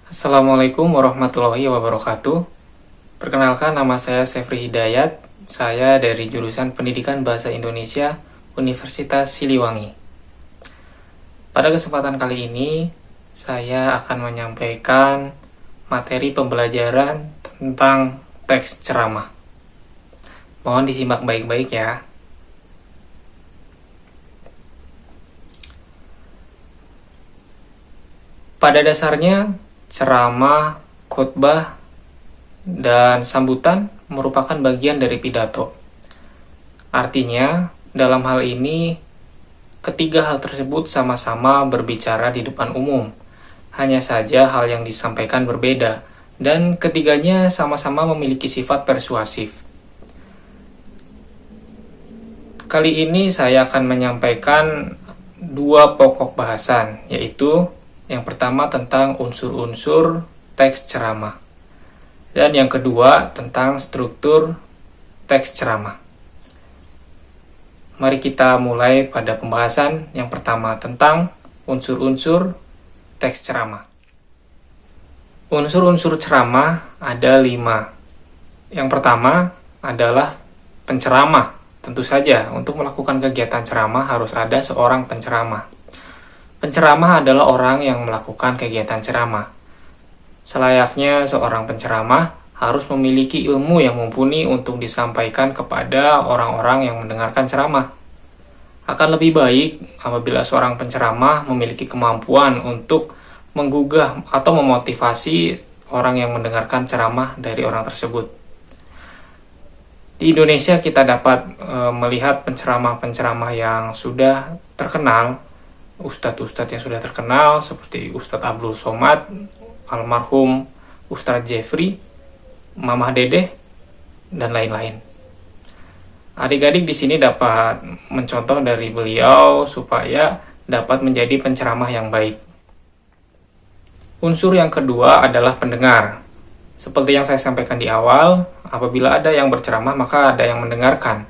Assalamualaikum warahmatullahi wabarakatuh. Perkenalkan, nama saya Sefri Hidayat. Saya dari jurusan Pendidikan Bahasa Indonesia Universitas Siliwangi. Pada kesempatan kali ini, saya akan menyampaikan materi pembelajaran tentang teks ceramah. Mohon disimak baik-baik ya. Pada dasarnya, ceramah, khutbah, dan sambutan merupakan bagian dari pidato. Artinya, dalam hal ini, ketiga hal tersebut sama-sama berbicara di depan umum. Hanya saja hal yang disampaikan berbeda, dan ketiganya sama-sama memiliki sifat persuasif. Kali ini saya akan menyampaikan dua pokok bahasan, yaitu yang pertama tentang unsur-unsur teks ceramah, dan yang kedua tentang struktur teks ceramah. Mari kita mulai pada pembahasan yang pertama tentang unsur-unsur teks ceramah. Unsur-unsur ceramah ada 5. Yang pertama adalah penceramah. Tentu saja, untuk melakukan kegiatan ceramah harus ada seorang penceramah. Penceramah adalah orang yang melakukan kegiatan ceramah. Selayaknya seorang penceramah harus memiliki ilmu yang mumpuni untuk disampaikan kepada orang-orang yang mendengarkan ceramah. Akan lebih baik apabila seorang penceramah memiliki kemampuan untuk menggugah atau memotivasi orang yang mendengarkan ceramah dari orang tersebut. Di Indonesia kita dapat melihat penceramah-penceramah yang sudah terkenal, ustadz-ustadz yang sudah terkenal seperti Ustadz Abdul Somad, almarhum Ustadz Jeffrey, Mamah Dedeh, dan lain-lain. Adik-adik di sini dapat mencontoh dari beliau supaya dapat menjadi penceramah yang baik. Unsur yang kedua adalah pendengar. Seperti yang saya sampaikan di awal, apabila ada yang berceramah maka ada yang mendengarkan.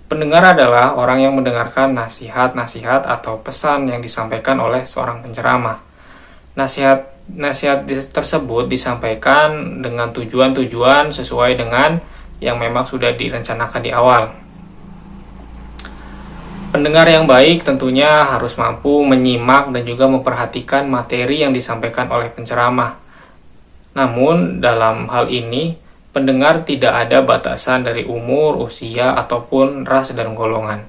Pendengar adalah orang yang mendengarkan nasihat-nasihat atau pesan yang disampaikan oleh seorang penceramah. Nasihat tersebut disampaikan dengan tujuan-tujuan sesuai dengan yang memang sudah direncanakan di awal. Pendengar yang baik tentunya harus mampu menyimak dan juga memperhatikan materi yang disampaikan oleh penceramah. Namun, dalam hal ini, pendengar tidak ada batasan dari umur, usia, ataupun ras dan golongan.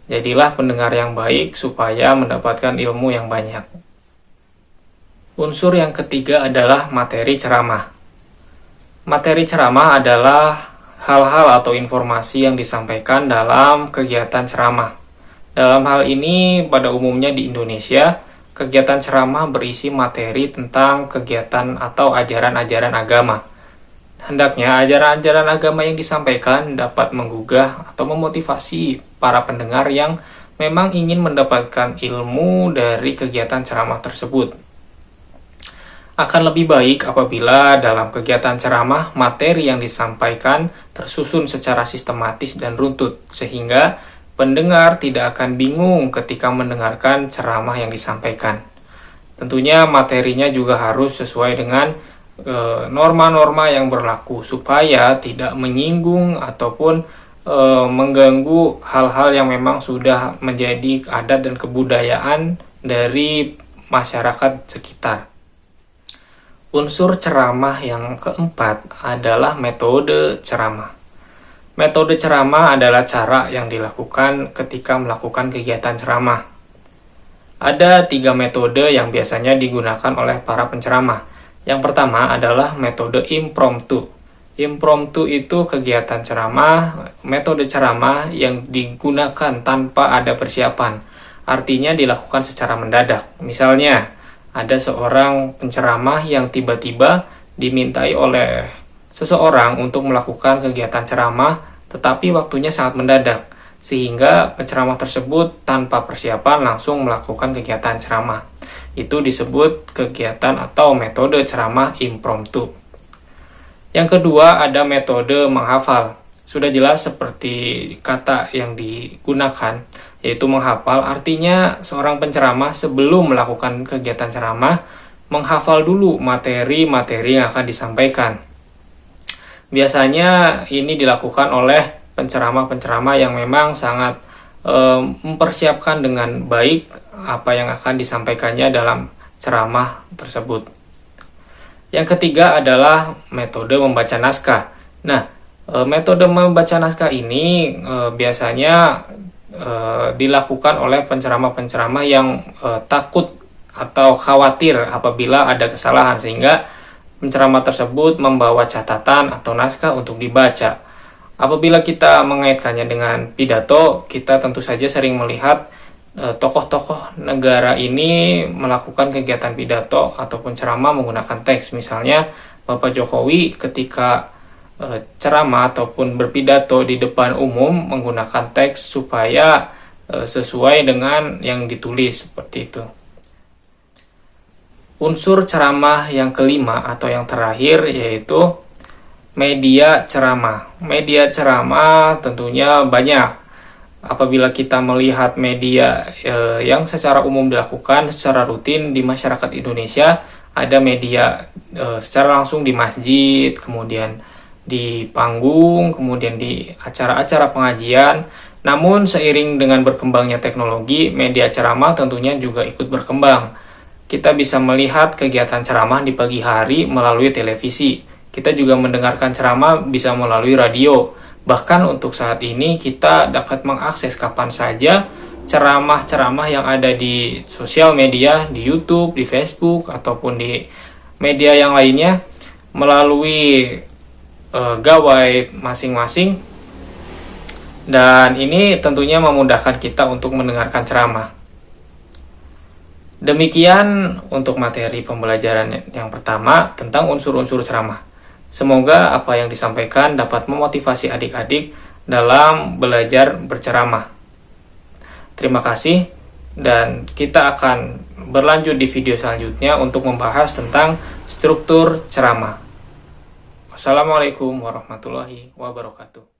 Jadilah pendengar yang baik supaya mendapatkan ilmu yang banyak. Unsur yang ketiga adalah materi ceramah. Materi ceramah adalah hal-hal atau informasi yang disampaikan dalam kegiatan ceramah. Dalam hal ini, pada umumnya di Indonesia, kegiatan ceramah berisi materi tentang kegiatan atau ajaran-ajaran agama. Hendaknya ajaran-ajaran agama yang disampaikan dapat menggugah atau memotivasi para pendengar yang memang ingin mendapatkan ilmu dari kegiatan ceramah tersebut. Akan lebih baik apabila dalam kegiatan ceramah materi yang disampaikan tersusun secara sistematis dan runtut, sehingga pendengar tidak akan bingung ketika mendengarkan ceramah yang disampaikan. Tentunya materinya juga harus sesuai dengan norma-norma yang berlaku supaya tidak menyinggung ataupun mengganggu hal-hal yang memang sudah menjadi adat dan kebudayaan dari masyarakat sekitar. Unsur ceramah yang keempat adalah metode ceramah. Metode ceramah adalah cara yang dilakukan ketika melakukan kegiatan ceramah. Ada 3 metode yang biasanya digunakan oleh para penceramah. Yang pertama adalah metode impromptu. Impromptu itu kegiatan ceramah, metode ceramah yang digunakan tanpa ada persiapan. Artinya dilakukan secara mendadak. Misalnya, ada seorang penceramah yang tiba-tiba dimintai oleh seseorang untuk melakukan kegiatan ceramah, tetapi waktunya sangat mendadak, sehingga penceramah tersebut tanpa persiapan langsung melakukan kegiatan ceramah. Itu disebut kegiatan atau metode ceramah impromptu. Yang kedua ada metode menghafal. Sudah jelas seperti kata yang digunakan, yaitu menghafal. Artinya seorang penceramah sebelum melakukan kegiatan ceramah menghafal dulu materi-materi yang akan disampaikan. Biasanya ini dilakukan oleh penceramah-penceramah yang memang sangat mempersiapkan dengan baik apa yang akan disampaikannya dalam ceramah tersebut. Yang ketiga adalah metode membaca naskah. Nah, metode membaca naskah ini biasanya dilakukan oleh penceramah-penceramah yang takut atau khawatir apabila ada kesalahan, sehingga penceramah tersebut membawa catatan atau naskah untuk dibaca. Apabila kita mengaitkannya dengan pidato, kita tentu saja sering melihat tokoh-tokoh negara ini melakukan kegiatan pidato ataupun ceramah menggunakan teks. Misalnya Bapak Jokowi ketika ceramah ataupun berpidato di depan umum menggunakan teks supaya sesuai dengan yang ditulis, seperti itu. Unsur ceramah yang kelima atau yang terakhir yaitu media ceramah. Media ceramah tentunya banyak. Apabila kita melihat media yang secara umum dilakukan secara rutin di masyarakat Indonesia, ada media secara langsung di masjid, kemudian di panggung, kemudian di acara-acara pengajian. Namun seiring dengan berkembangnya teknologi, media ceramah tentunya juga ikut berkembang. Kita bisa melihat kegiatan ceramah di pagi hari melalui televisi. Kita juga mendengarkan ceramah bisa melalui radio. Bahkan untuk saat ini kita dapat mengakses kapan saja ceramah-ceramah yang ada di sosial media, di YouTube, di Facebook, ataupun di media yang lainnya melalui gawai masing-masing. Dan ini tentunya memudahkan kita untuk mendengarkan ceramah. Demikian untuk materi pembelajaran yang pertama tentang unsur-unsur ceramah. Semoga apa yang disampaikan dapat memotivasi adik-adik dalam belajar berceramah. Terima kasih, dan kita akan berlanjut di video selanjutnya untuk membahas tentang struktur ceramah. Wassalamualaikum warahmatullahi wabarakatuh.